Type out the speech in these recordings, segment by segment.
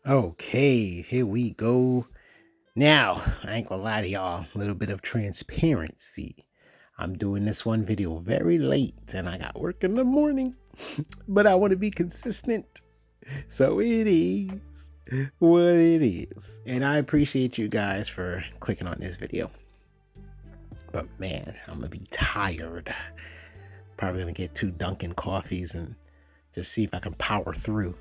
Okay, here we go. Now, I ain't gonna lie to y'all, a little bit of transparency. I'm doing this one video very late and I got work in the morning, but I want to be consistent. So it is what it is. And I appreciate you guys for clicking on this video. But man, I'm gonna be tired. Probably gonna get 2 Dunkin' coffees and just see if I can power through.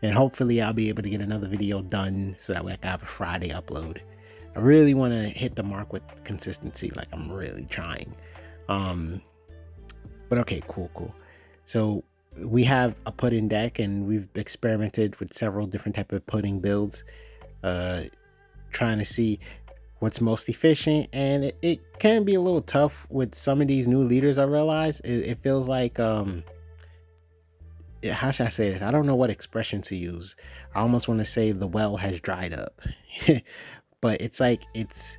And hopefully I'll be able to get another video done so that way I can have a Friday upload. I really want to hit the mark with consistency, like I'm really trying. But okay, cool. So we have a pudding deck and we've experimented with several different type of pudding builds, trying to see what's most efficient. And it can be a little tough with some of these new leaders. I realize it feels like, how should I say this? I don't know what expression to use. I almost want to say the well has dried up. But it's like it's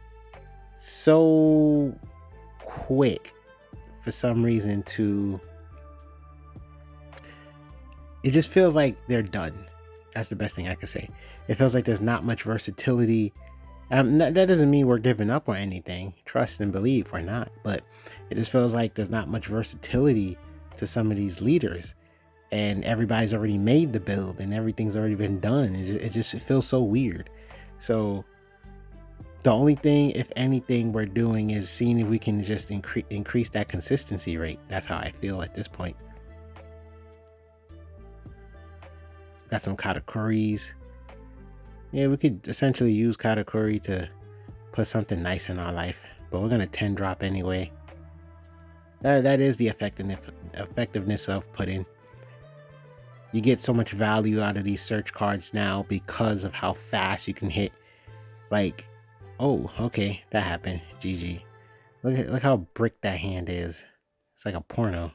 so quick for some reason it just feels like they're done. That's the best thing I can say. It feels like there's not much versatility. That doesn't mean we're giving up or anything. Trust and believe we're not. But it just feels like there's not much versatility to some of these leaders. And everybody's already made the build and everything's already been done. It feels so weird. So the only thing, if anything, we're doing is seeing if we can just increase that consistency rate. That's how I feel at this point. Got some katakuris. Yeah, we could essentially use katakuri to put something nice in our life. But we're going to 10 drop anyway. That is the effectiveness of pudding. You get so much value out of these search cards now because of how fast you can hit. Like, oh, okay, that happened. GG. Look how brick that hand is. It's like a porno.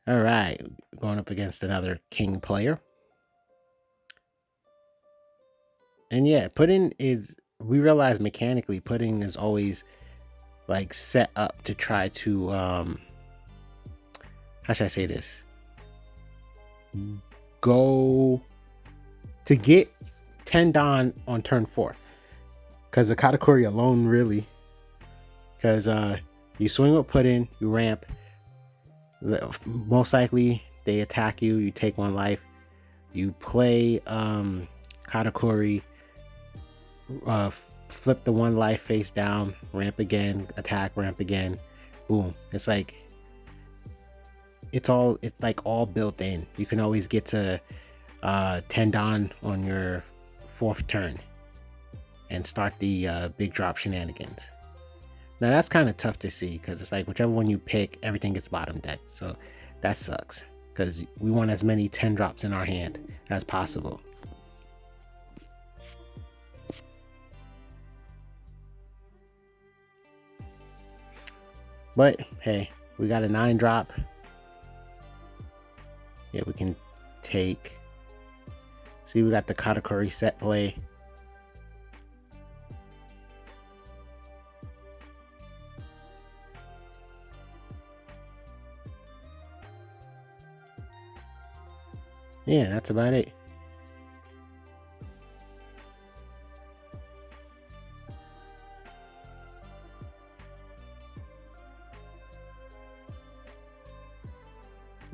All right, going up against another king player. And yeah, we realize mechanically pudding is always like set up to try to, how should I say this? Go to get 10 Don on turn 4. Because the katakuri alone, really. Because you swing with pudding, you ramp. Most likely, they attack you. You take 1 life. You play katakuri. Flip the 1 life face down. Ramp again. Attack. Ramp again. Boom. It's like all built in. You can always get to 10 Don on your 4th turn and start the big drop shenanigans. Now that's kind of tough to see because it's like whichever one you pick, everything gets bottom decked. So that sucks because we want as many 10 drops in our hand as possible. But hey, we got a 9 drop. Yeah, we can take. See, we got the katakuri set play. Yeah, that's about it.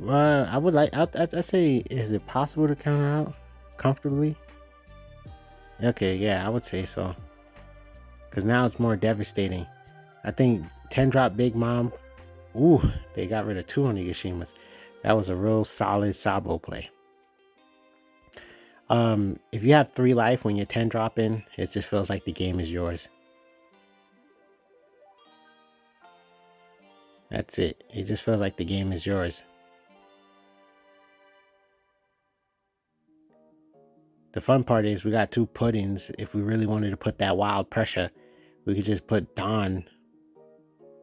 I would like. I'd say, is it possible to counter out comfortably? Okay, yeah, I would say so. Because now it's more devastating. I think 10 drop Big Mom. Ooh, they got rid of 2 Onigashima. That was a real solid Sabo play. If you have 3 life when you're 10 dropping, it just feels like the game is yours. That's it. It just feels like the game is yours. The fun part is we got 2 puddings. If we really wanted to put that wild pressure, we could just put Don.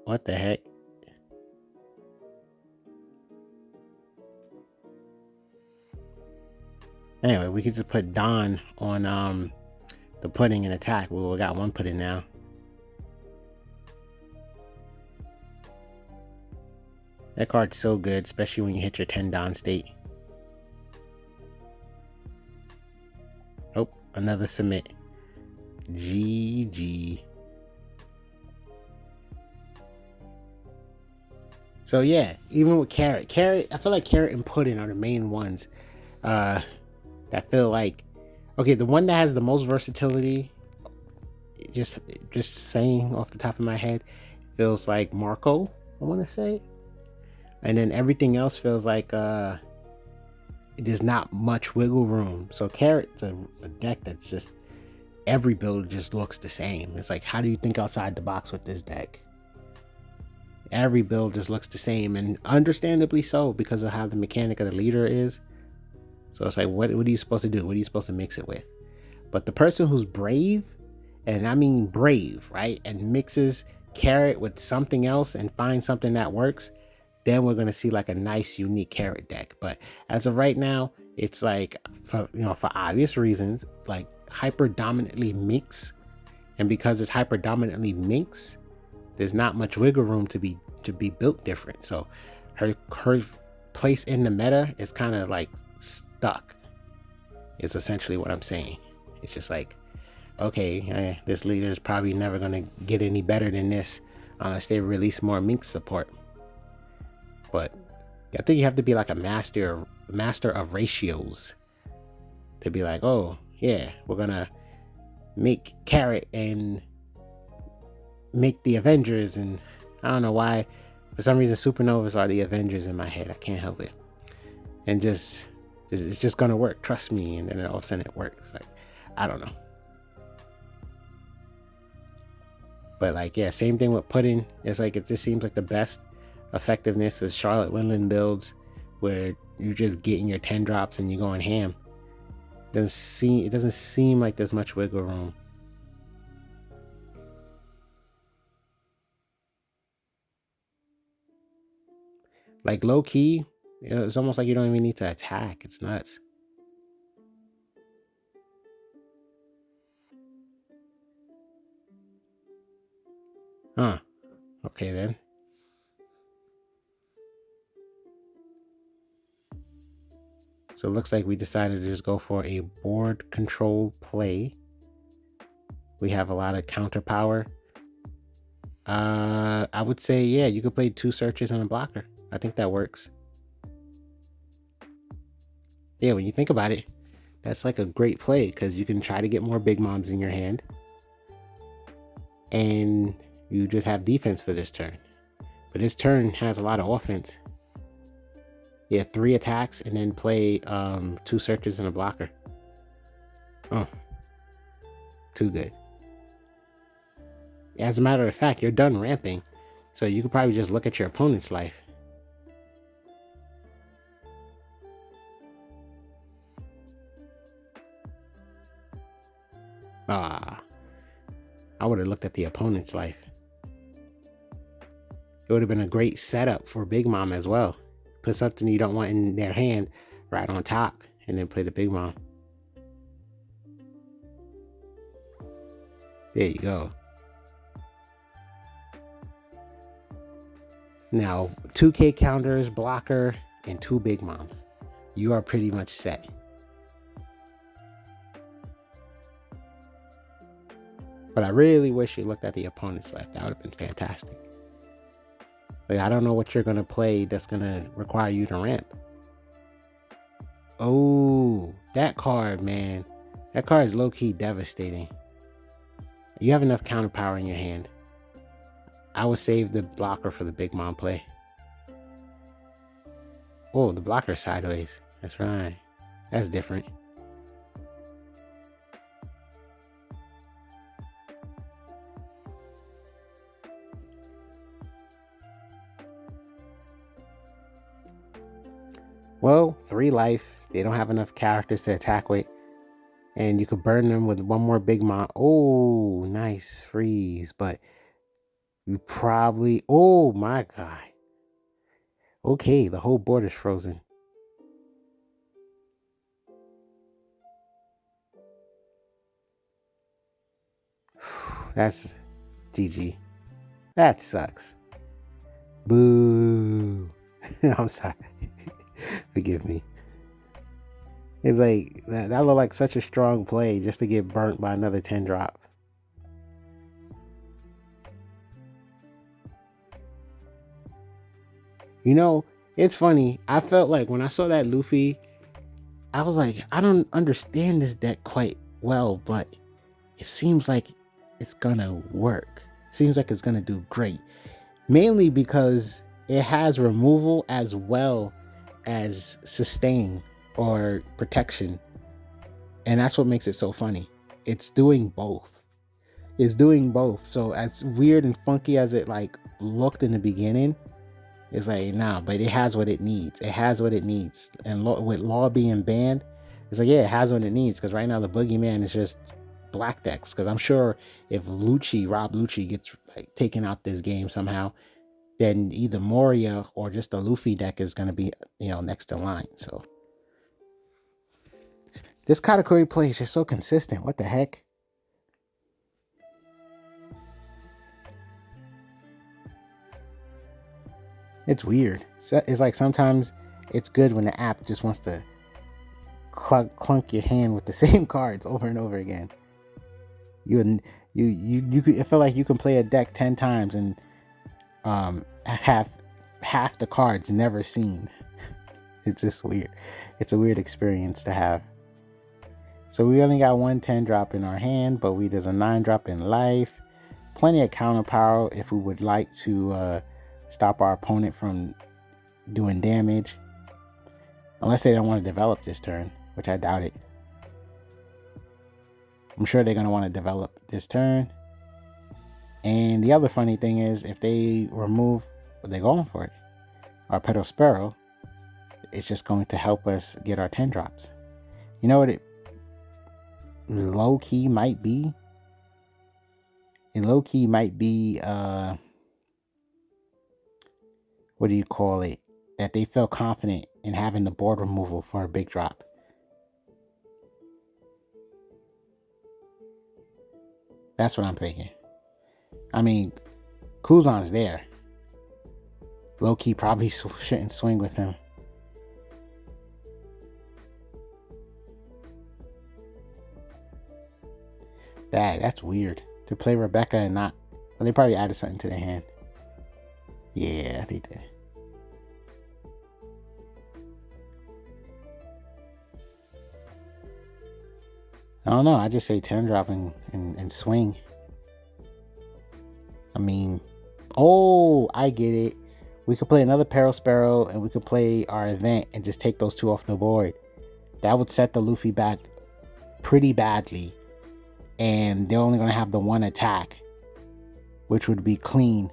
What the heck? Anyway, we could just put Don on the pudding and attack. Well, we got 1 pudding now. That card's so good, especially when you hit your 10 Don state. Nope, another submit. GG. So yeah, even with carrot, I feel like carrot and pudding are the main ones that feel like, okay, the one that has the most versatility, just saying off the top of my head, feels like Marco, I want to say. And then everything else feels like there's not much wiggle room. So carrot's a deck that's just, every build just looks the same. It's like, how do you think outside the box with this deck? Every build just looks the same, and understandably so, because of how the mechanic of the leader is. So it's like, what are you supposed to do? What are you supposed to mix it with? But the person who's brave, and I mean brave, right, and mixes carrot with something else and finds something that works, then we're going to see like a nice unique carrot deck. But as of right now, it's like, for obvious reasons, like hyper dominantly Minx, and because it's hyper dominantly Minx, there's not much wiggle room to be built different. So her place in the meta is kind of like stuck, is essentially what I'm saying. It's just like, okay, this leader is probably never going to get any better than this unless they release more Minx support. But I think you have to be like a master of ratios to be like, oh yeah, we're gonna make carrot and make the Avengers. And I don't know why, for some reason supernovas are the Avengers in my head. I can't help it. And it's just gonna work, trust me. And then all of a sudden it works. Like, I don't know. But like, yeah, same thing with pudding. It's like, it just seems like the best effectiveness is Charlotte Windland builds, where you're just getting your 10 drops and you're going ham. It doesn't seem like there's much wiggle room. Like low key, it's almost like you don't even need to attack. It's nuts. Huh. Okay then. So it looks like we decided to just go for a board control play. We have a lot of counter power. I would say, yeah, you could play 2 searches and a blocker. I think that works. Yeah, when you think about it, that's like a great play, because you can try to get more big moms in your hand, and you just have defense for this turn. But this turn has a lot of offense. Yeah, 3 attacks and then play 2 searches and a blocker. Oh, too good. As a matter of fact, you're done ramping, so you could probably just look at your opponent's life. I would have looked at the opponent's life. It would have been a great setup for Big Mom as well. Put something you don't want in their hand right on top, and then play the Big Mom. There you go. Now, 2K counters, blocker, and 2 Big Moms. You are pretty much set. But I really wish you looked at the opponent's life. That would have been fantastic. Like, I don't know what you're going to play that's going to require you to ramp. Oh, that card, man. That card is low-key devastating. You have enough counter power in your hand. I would save the blocker for the Big Mom play. Oh, the blocker sideways. That's right. That's different. Well, 3 life. They don't have enough characters to attack with. And you could burn them with 1 more Big Mom. Oh, nice freeze. But you probably... Oh, my God. Okay, the whole board is frozen. That's GG. That sucks. Boo. I'm sorry. Forgive me. It's like that looked like such a strong play just to get burnt by another 10 drop. You know, it's funny. I felt like when I saw that Luffy, I was like, I don't understand this deck quite well, but it seems like it's gonna work. Seems like it's gonna do great. Mainly because it has removal as well as sustain or protection. And that's what makes it so funny. It's doing both. It's doing both. So as weird and funky as it like looked in the beginning, it's like, nah, but it has what it needs. It has what it needs. And with Law being banned, it's like, yeah, it has what it needs. Because right now the Boogeyman is just black decks. Because I'm sure if Rob Lucci gets like taken out this game somehow, then either Moria or just a Luffy deck is going to be, next in line. So this Katakuri play is just so consistent. What the heck? It's weird. It's like sometimes it's good when the app just wants to clunk your hand with the same cards over and over again. You could, I feel like you can play a deck 10 times and have half the cards never seen. It's just weird. It's a weird experience to have. So we only got one 10 drop in our hand, but there's a 9 drop in life. Plenty of counter power if we would like to stop our opponent from doing damage. Unless they don't want to develop this turn, which I doubt it. I'm sure they're going to want to develop this turn. And the other funny thing is, if they remove, they're going for it, our Petal Sparrow, it's just going to help us get our 10 drops. You know what it low-key might be? It low-key might be, what do you call it? That they feel confident in having the board removal for a big drop. That's what I'm thinking. I mean, Kuzan's there. Low-key probably shouldn't swing with him. That's weird. To play Rebecca and not... Well, they probably added something to their hand. Yeah, they did. I don't know. I just say 10 drop and swing. I mean... Oh, I get it. We could play another Petal Sparrow and we could play our event and just take those 2 off the board. That would set the Luffy back pretty badly. And they're only going to have the 1 attack, which would be clean.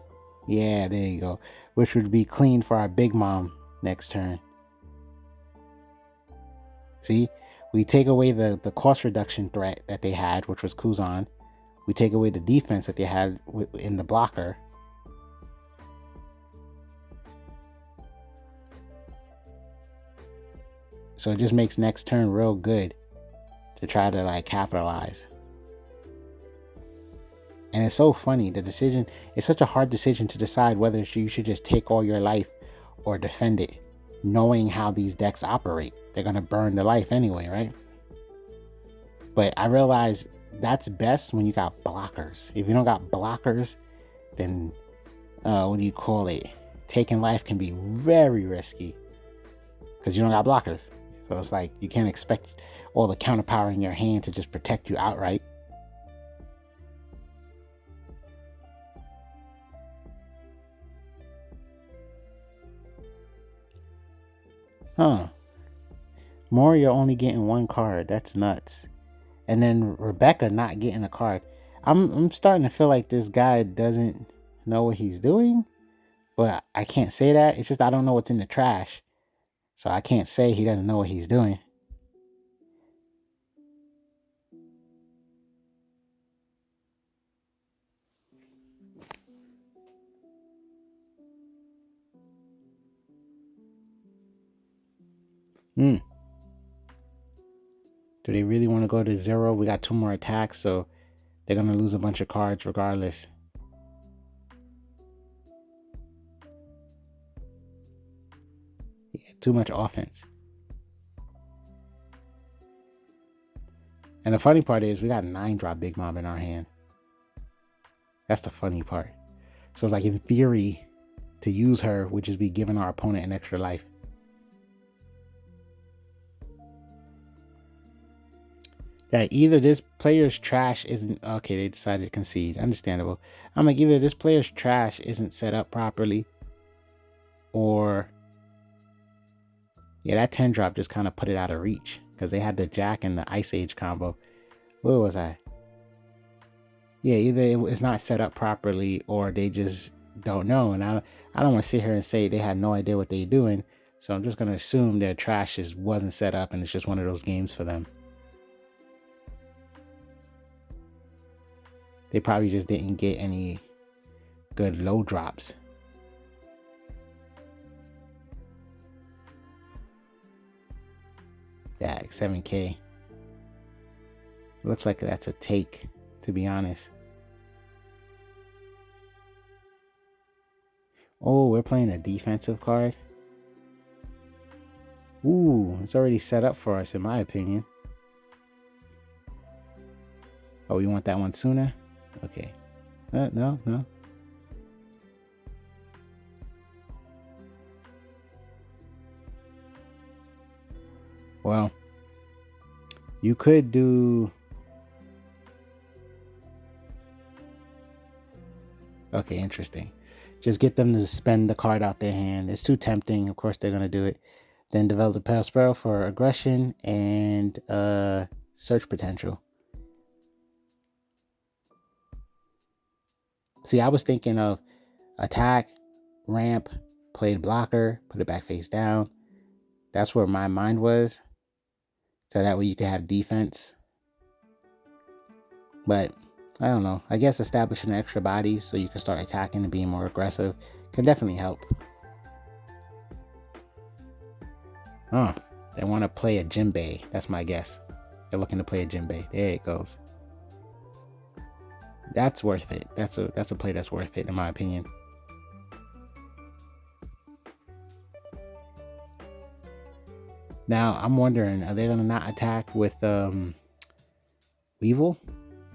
Yeah, there you go. Which would be clean for our Big Mom next turn. See, we take away the cost reduction threat that they had, which was Kuzan. We take away the defense that they had in the blocker. So it just makes next turn real good to try to like capitalize. And it's so funny, the decision, it's such a hard decision to decide whether you should just take all your life or defend it, knowing how these decks operate. They're going to burn the life anyway, right? But I realize that's best when you got blockers. If you don't got blockers, then what do you call it? Taking life can be very risky because you don't got blockers. So it's like you can't expect all the counter power in your hand to just protect you outright. Huh. Moria only getting 1 card. That's nuts. And then Rebecca not getting a card. I'm starting to feel like this guy doesn't know what he's doing. But I can't say that. It's just I don't know what's in the trash. So I can't say he doesn't know what he's doing. Do they really want to go to 0? We got 2 more attacks, so they're going to lose a bunch of cards regardless. Yeah, too much offense. And the funny part is we got 9-drop Big Mom in our hand. That's the funny part. So it's like, in theory, to use her would just be giving our opponent an extra life. That either this player's trash isn't... Okay, they decided to concede. Understandable. I'm like, either this player's trash isn't set up properly, or... Yeah, that 10-drop just kind of put it out of reach, because they had the Jack and the Ice Age combo. Where was I? Yeah, either it's not set up properly, or they just don't know. And I don't want to sit here and say they had no idea what they're doing. So I'm just going to assume their trash wasn't set up, and it's just one of those games for them. They probably just didn't get any good low drops. Yeah, 7K. Looks like that's a take, to be honest. Oh, we're playing a defensive card. Ooh, it's already set up for us, in my opinion. Oh, you want that one sooner? Okay. No. Well, you could do... Okay, interesting. Just get them to spend the card out their hand. It's too tempting. Of course, they're going to do it. Then develop the Pale Sparrow for aggression and search potential. See, I was thinking of attack, ramp, play the blocker, put it back face down. That's where my mind was. So that way you can have defense. But I don't know. I guess establishing extra bodies so you can start attacking and being more aggressive can definitely help. Oh, they want to play a Jinbei. That's my guess. They're looking to play a Jinbei. There it goes. That's worth it. That's a play that's worth it, in my opinion. Now, I'm wondering, are they going to not attack with Weevil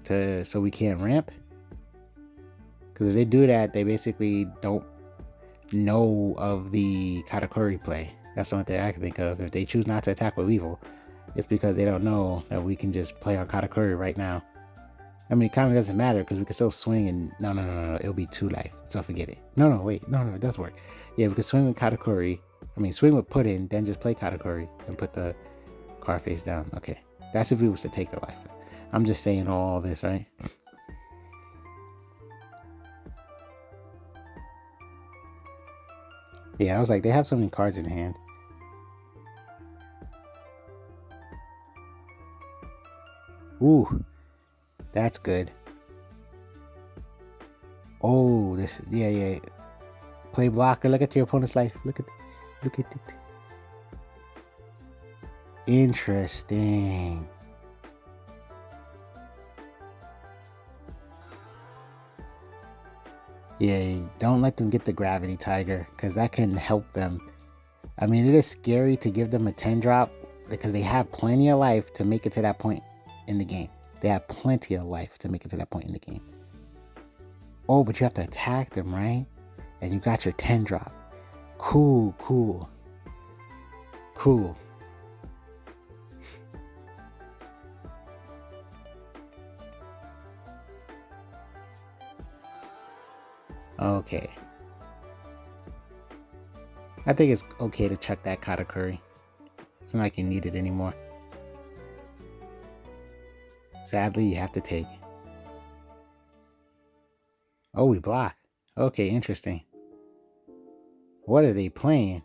so we can't ramp? Because if they do that, they basically don't know of the Katakuri play. That's the only thing I can think of. If they choose not to attack with Weevil, it's because they don't know that we can just play our Katakuri right now. I mean, it kind of doesn't matter because we can still swing and... No. It'll be 2 life. So forget it. Wait. No, it does work. Yeah, we can swing with Katakuri. I mean, swing with Puddin, then just play Katakuri and put the card face down. Okay. That's if we was to take the life. I'm just saying all this, right? Yeah, I was like, they have so many cards in hand. Ooh. That's good. Oh, this... Yeah. Play blocker. Look at your opponent's life. Look at it. Interesting. Yeah, don't let them get the Gravity Tiger, because that can help them. I mean, it is scary to give them a 10-drop because they have plenty of life to make it to that point in the game. They have plenty of life to make it to that point in the game. Oh, but you have to attack them, right? And you got your 10-drop. Cool. Okay. I think it's okay to check that Katakuri. It's not like you need it anymore. Sadly, you have to take. Oh, we block. Okay, interesting. What are they playing?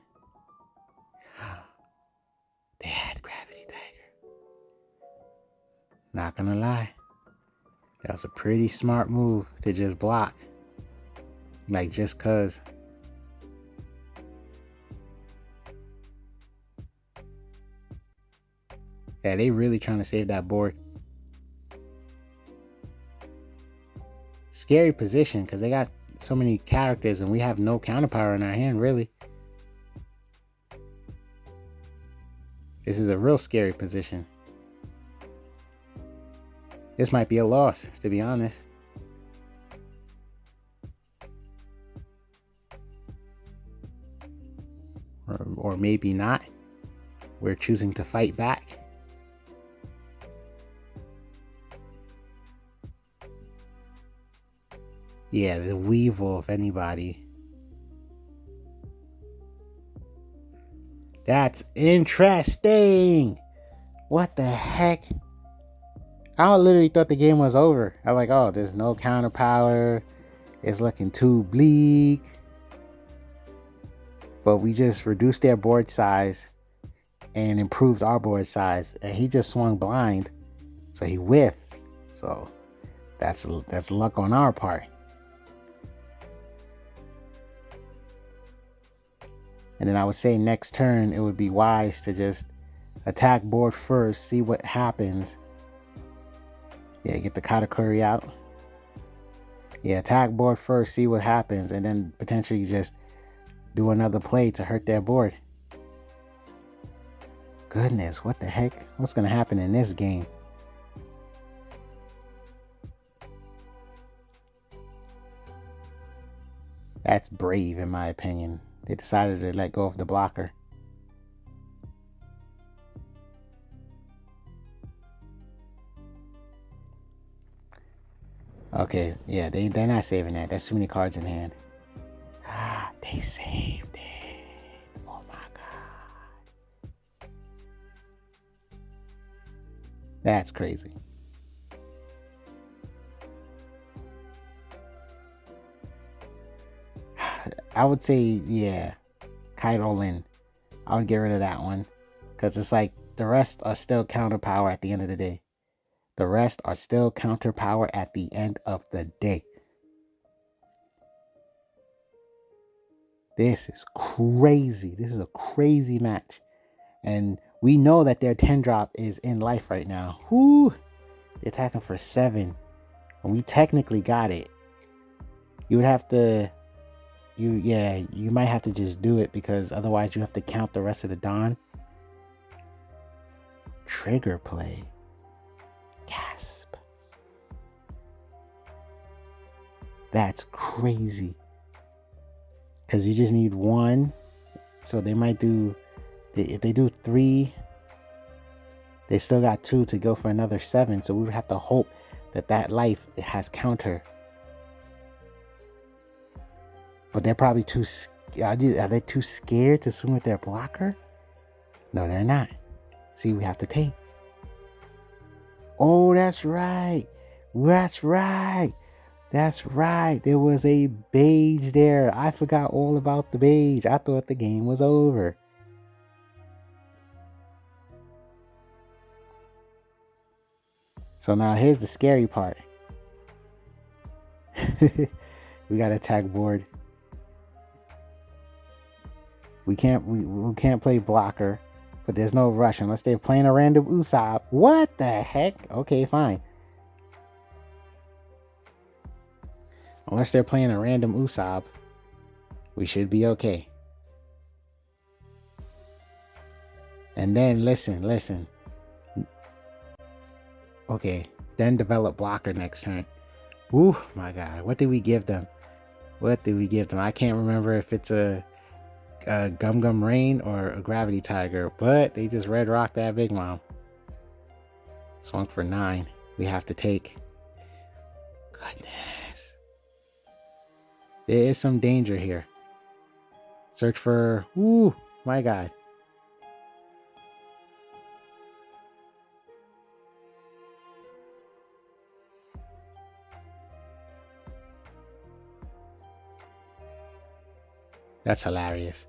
They had Gravity Tiger. Not gonna lie. That was a pretty smart move to just block. Like, just cause. Yeah, they really trying to save that board. Scary position because they got so many characters and we have no counterpower in our hand, really. This is a real scary position. This might be a loss, to be honest. Or maybe not. We're choosing to fight back. Yeah, the Weevil, if anybody. That's interesting. What the heck? I literally thought the game was over. I'm like, oh, there's no counter power. It's looking too bleak. But we just reduced their board size and improved our board size. And he just swung blind. So he whiffed. So that's luck on our part. And then I would say next turn, it would be wise to just attack board first, see what happens. Yeah, get the Katakuri out. Yeah, attack board first, see what happens, and then potentially just do another play to hurt their board. Goodness, what the heck? What's going to happen in this game? That's brave, in my opinion. They decided to let go of the blocker. Okay, yeah, they're not saving that. There's too many cards in hand. Ah, they saved it. Oh my god. That's crazy. I would say, yeah, Kaidolin. I would get rid of that one. Because it's like the rest are still counter power at the end of the day. The rest are still counter power at the end of the day. This is crazy. This is a crazy match. And we know that their 10 drop is in life right now. Whoo! They're attacking for 7. And we technically got it. You would have to... You might have to just do it because otherwise you have to count the rest of the Dawn. Trigger play. Gasp. That's crazy. Because you just need 1. So they might do... If they do 3, they still got 2 to go for another 7. So we would have to hope that that life has counter. But they're probably too... Are they too scared to swing with their blocker? No, they're not. See, we have to take. Oh, that's right. That's right. That's right. There was a beige there. I forgot all about the beige. I thought the game was over. So now here's the scary part. We got to attack board. We can't play blocker, but there's no rush unless they're playing a random Usopp. What the heck? Okay, fine. Unless they're playing a random Usopp, we should be okay. And then listen. Okay, then develop blocker next turn. Ooh, my God. What did we give them? I can't remember if it's a Gum Gum Rain or a Gravity Tiger, but they just red rocked that Big Mom. Swung for 9. We have to take. Goodness. There is some danger here. Search for... Ooh, my God. That's hilarious.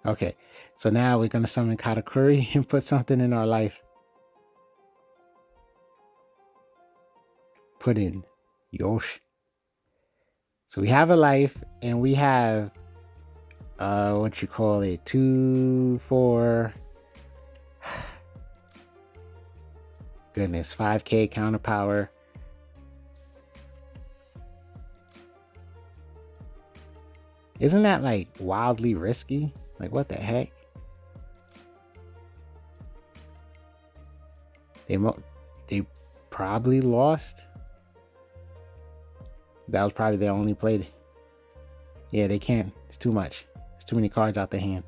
Okay, so now we're going to summon Katakuri and put something in our life. Put in Yosh. So we have a life and we have, 2, 4... Goodness, 5k counter power. Isn't that like wildly risky? Like what the heck? They probably lost. That was probably their only play. Yeah, they can't. It's too much. There's too many cards out their hand.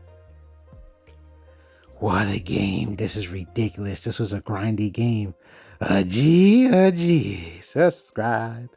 What a game. This is ridiculous. This was a grindy game. A G. Subscribe.